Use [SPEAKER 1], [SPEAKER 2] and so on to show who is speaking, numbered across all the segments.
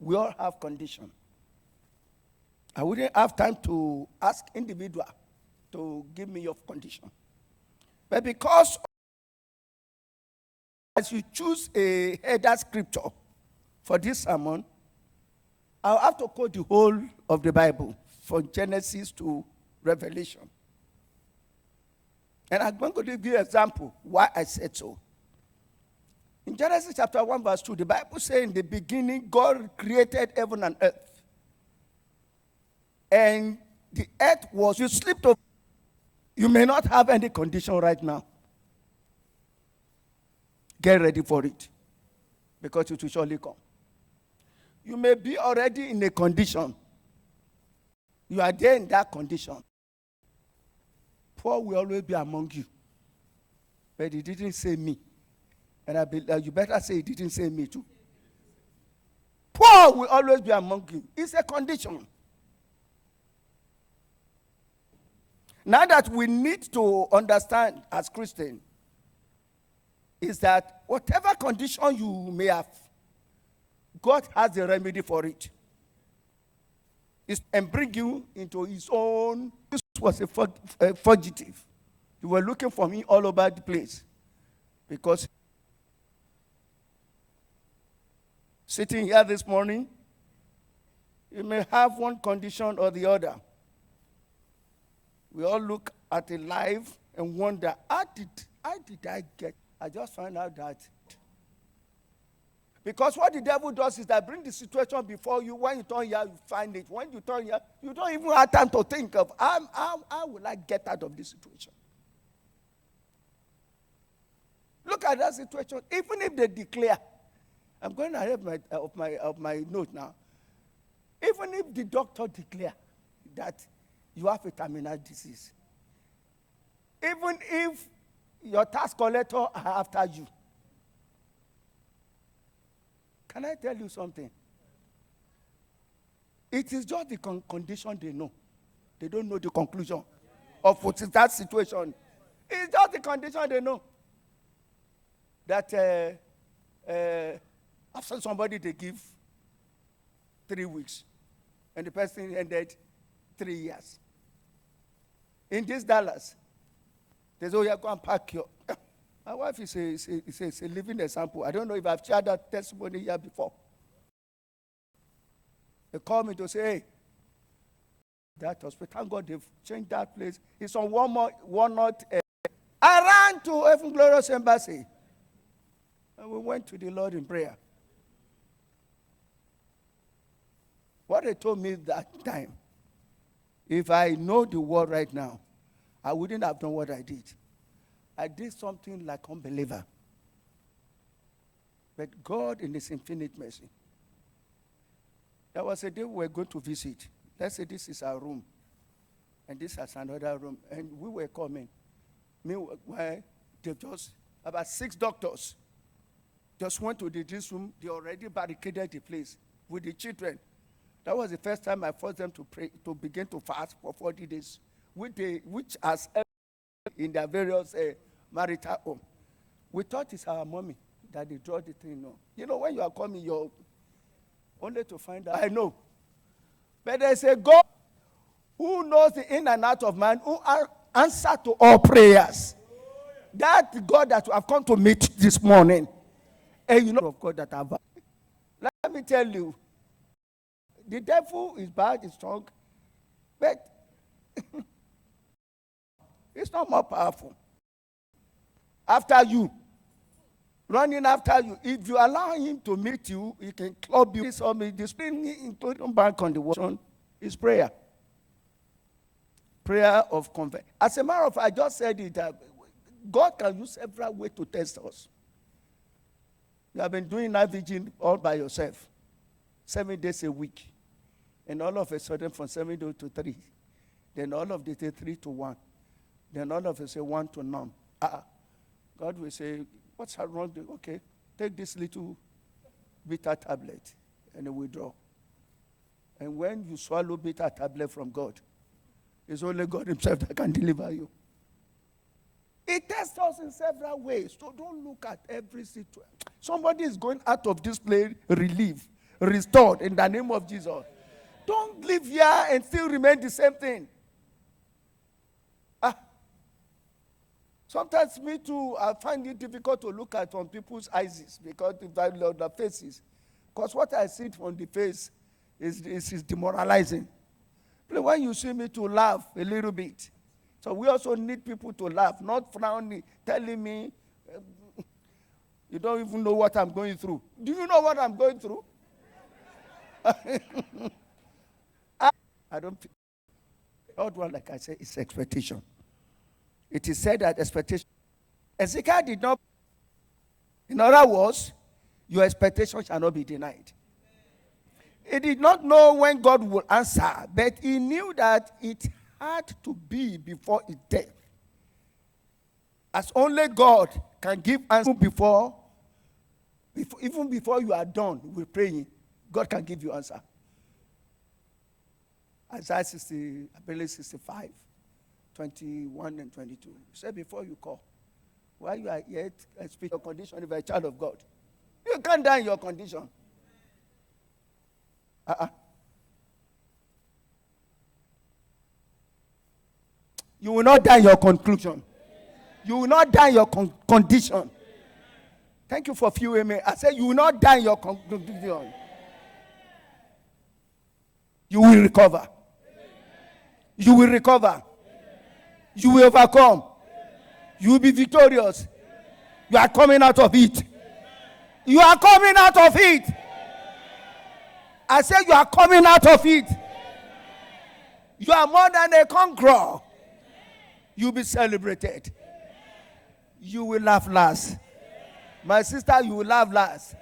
[SPEAKER 1] We all have condition. I wouldn't have time to ask individual to give me your condition. But because as you choose a header scripture for this sermon, I'll have to quote the whole of the Bible from Genesis to Revelation. And I'm going to give you an example why I said so. In Genesis chapter 1 verse 2, the Bible says in the beginning, God created heaven and earth. And the earth was, you slipped over. You may not have any condition right now. Get ready for it, because it will surely come. You may be already in a condition. You are there in that condition. Poor will always be among you. But he didn't say me. And you better say he didn't say me too. Poor will always be among you. It's a condition. Now that we need to understand as Christians is that whatever condition you may have, God has a remedy for it. And bring you into his own. This was a fugitive. You were looking for me all over the place. Because sitting here this morning, you may have one condition or the other. We all look at a life and wonder, how did I get? I just found out that. Because what the devil does is that bring the situation before you. When you turn here, you find it. When you turn here, you don't even have time to think of, how will I get out of this situation? Look at that situation. Even if they declare, I'm going ahead of my note now. Even if the doctor declare that you have a terminal disease, even if your tax collector are after you, can I tell you something? It is just the condition they know. They don't know the conclusion of what is that situation. It's just the condition they know. That after somebody they give 3 weeks, and the person ended 3 years. In this Dallas, they say, oh, yeah, go and pack your. My wife is a living example. I don't know if I've shared that testimony here before. They call me to say, hey, that hospital, thank God they've changed that place. It's on Walnut. I ran to Heaven Glorious Embassy. And we went to the Lord in prayer. What they told me that time, if I know the word right now, I wouldn't have done what I did. I did something like unbeliever. But God in his infinite mercy. There was a day we were going to visit. Let's say this is our room. And this is another room. And we were coming. Meanwhile, they just, about 6 doctors, just went to this room. They already barricaded the place with the children. That was the first time I forced them to pray, to begin to fast for 40 days, which has in their various marital home. We thought it's our mommy that they draw the thing on. You know, when you are coming, you're only to find out. I know. But there's a God who knows the in and out of man, who answer to all prayers. That God that you have come to meet this morning. And you know of God that I've. Let me tell you, the devil is bad, is strong, but it's not more powerful. After you, running after you, if you allow him to meet you, he can club you. The spring, including back on the word, is prayer. Prayer of conversion. As a matter of fact, I just said it, God can use several ways to test us. You have been doing night vigil all by yourself, 7 days a week. And all of a sudden, from 7 to 3. Then all of the 3 to 1. Then all of us say 1 to none. God will say, what's wrong? Okay, take this little bitter tablet and withdraw. And when you swallow bitter tablet from God, it's only God himself that can deliver you. It tests us in several ways. So don't look at every situation. Somebody is going out of this place relieved, restored in the name of Jesus. Don't live here and still remain the same thing. Sometimes me too, I find it difficult to look at on people's eyes because of the faces. Because what I see from the face is demoralizing. But when you see me to laugh a little bit, so we also need people to laugh, not frowning, telling me, you don't even know what I'm going through. Do you know what I'm going through? I don't. Third one, like I said, is expectation. It is said that expectation. Ezekiel did not. In other words, your expectation shall not be denied. He did not know when God would answer, but he knew that it had to be before his death. As only God can give answer even before you are done with praying, God can give you answer. Isaiah 60, I believe 65, 21 and 22. Say before you call, while you are yet speaking your condition, if you are a child of God, you can't die in your condition. You will not die in your conclusion. You will not die in your condition. Thank you for fueling me. I said you will not die in your conclusion. You will recover. You will recover. You will overcome. You will be victorious. You are coming out of it. You are coming out of it. I said you are coming out of it. You are more than a conqueror. You will be celebrated. You will laugh last. My sister, you will laugh last.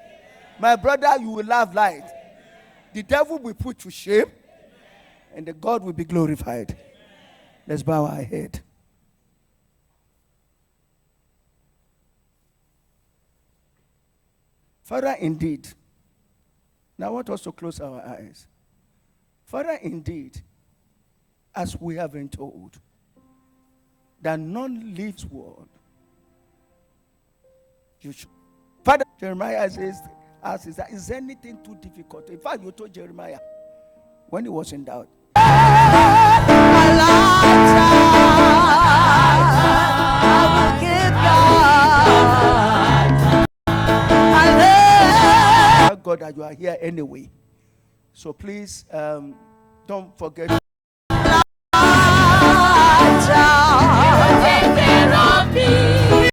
[SPEAKER 1] My brother, you will laugh light. The devil will put to shame. And the God will be glorified. Let's bow our head. Father, indeed. Now I want us to close our eyes. Father, indeed, as we have been told, that none lives word. Father, Jeremiah says, is there anything too difficult? In fact, you told Jeremiah when he was in doubt. God that you are here anyway. So please don't forget. Take care of me.